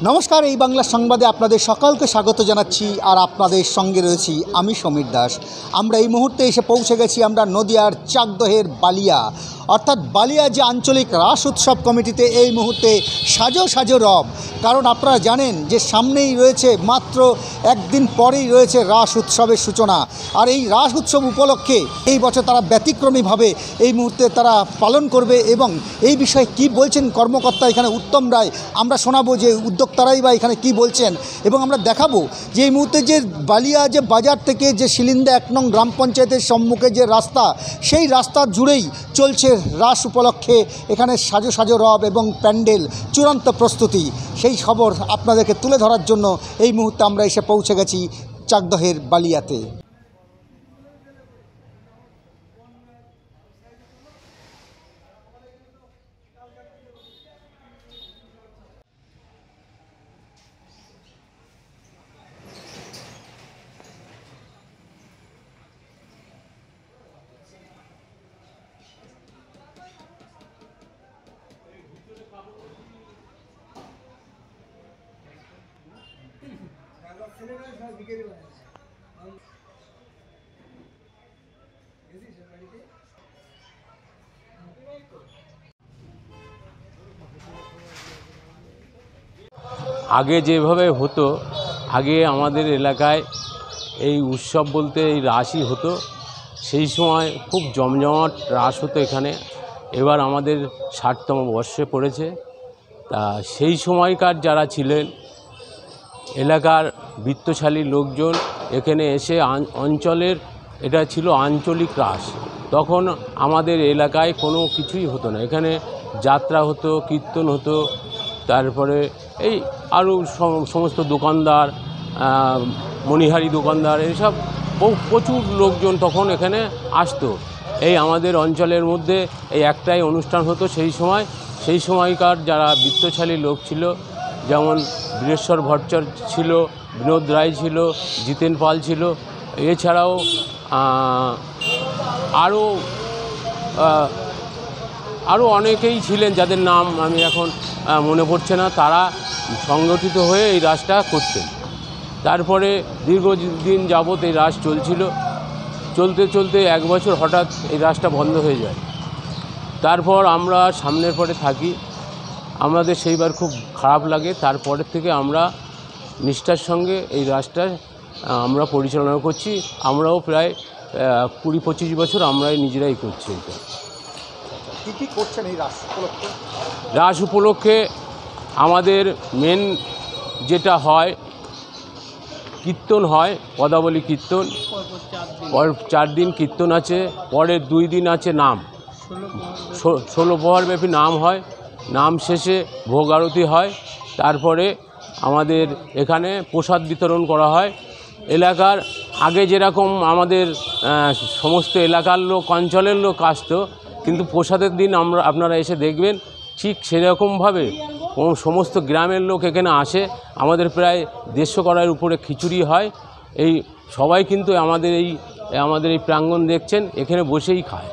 নমস্কার, এই বাংলা সংবাদে আপনাদের সকলকে স্বাগত জানাচ্ছি। আর আপনাদের সঙ্গে রয়েছি আমি সমীর দাস। আমরা এই মুহূর্তে এসে পৌঁছে গেছি আমরা নদিয়ার চাকদহের বালিয়া, অর্থাৎ বালিয়া যে আঞ্চলিক রাস উৎসব কমিটিতে এই মুহূর্তে সাজো সাজো রব। কারণ আপনারা জানেন যে সামনেই রয়েছে, মাত্র একদিন পরেই রয়েছে রাস উৎসবের সূচনা। আর এই রাস উৎসব উপলক্ষে এই বছর তারা ব্যতিক্রমীভাবে এই মুহূর্তে তারা পালন করবে। এবং এই বিষয়ে কি বলছেন কর্মকর্তা এখানে উত্তম রায়, আমরা শোনাবো যে উদ্যোক্তারাই বা এখানে কি বলছেন। এবং আমরা দেখাবো যে এই মুহূর্তে যে বালিয়া যে বাজার থেকে যে শিলিন্দা 1 নং গ্রাম পঞ্চায়েতের সম্মুখে যে রাস্তা, সেই রাস্তা জুড়েই চলছে রাস উপলক্ষে এখানে সাজো সাজো রব এবং প্যান্ডেল চূড়ান্ত প্রস্তুতি। সেই খবর আপনাদেরকে তুলে ধরার জন্য এই মুহূর্তে আমরা এসে পৌঁছে গেছি চাকদহের বালিয়াতে। আগে যেভাবে হতো, আগে আমাদের এলাকায় এই উৎসব বলতে এই রাসই হতো। সেই সময় খুব জমজমাট রাস হতো এখানে। এবার আমাদের 60তম বর্ষে পড়েছে। তা সেই সময়কার যারা ছিলেন এলাকার বিত্তশালী লোকজন এখানে এসে অঞ্চলের, এটা ছিল আঞ্চলিক রাস। তখন আমাদের এলাকায় কোনো কিছুই হতো না। এখানে যাত্রা হতো, কীর্তন হতো, তারপরে এই আরও সমস্ত দোকানদার, মণিহারি দোকানদার, এইসব প্রচুর লোকজন তখন এখানে আসতো। এই আমাদের অঞ্চলের মধ্যে এই একটাই অনুষ্ঠান হতো সেই সময়কার যারা বিত্তশালী লোক ছিল, যেমন বীরেশ্বর ভট্টাচার্য ছিল, বিনোদ রায় ছিল, জিতেন পাল ছিল, এছাড়াও আরও অনেকেই ছিলেন যাদের নাম আমি এখন মনে পড়ছে না। তারা সংগঠিত হয়ে এই রাসটা করতেন। তারপরে দীর্ঘদিন যাবৎ এই রাস চলছিল। চলতে চলতে 1 বছর হঠাৎ এই রাসটা বন্ধ হয়ে যায়। তারপর আমরা সামনের পরে থাকি, আমাদের সেইবার খুব খারাপ লাগে। তারপরের থেকে আমরা নিষ্ঠার সঙ্গে এই রাসটা আমরা পরিচালনা করছি। আমরাও প্রায় 20-25 বছর আমরাই নিজেরাই করছি। এটা কী করছেন এই রাস উপলক্ষে? রাস উপলক্ষে আমাদের মেন যেটা হয়, কীর্তন হয়, পদাবলী কীর্তন। 4 দিন কীর্তন আছে, পরের 2 দিন আছে নাম। 16 প্রহরব্যাপী নাম হয়। নাম শেষে ভোগ আরতি হয়। তারপরে আমাদের এখানে প্রসাদ বিতরণ করা হয়। এলাকার আগে যেরকম আমাদের সমস্ত এলাকার লোক, অঞ্চলের লোক আসতো, কিন্তু প্রসাদের দিন আপনারা এসে দেখবেন ঠিক সেরকমভাবে সমস্ত গ্রামের লোক এখানে আসে। আমাদের প্রায় 150 কড়াইয়ের উপরে খিচুড়ি হয়। এই সবাই কিন্তু আমাদের এই প্রাঙ্গণ দেখছেন, এখানে বসেই খায়।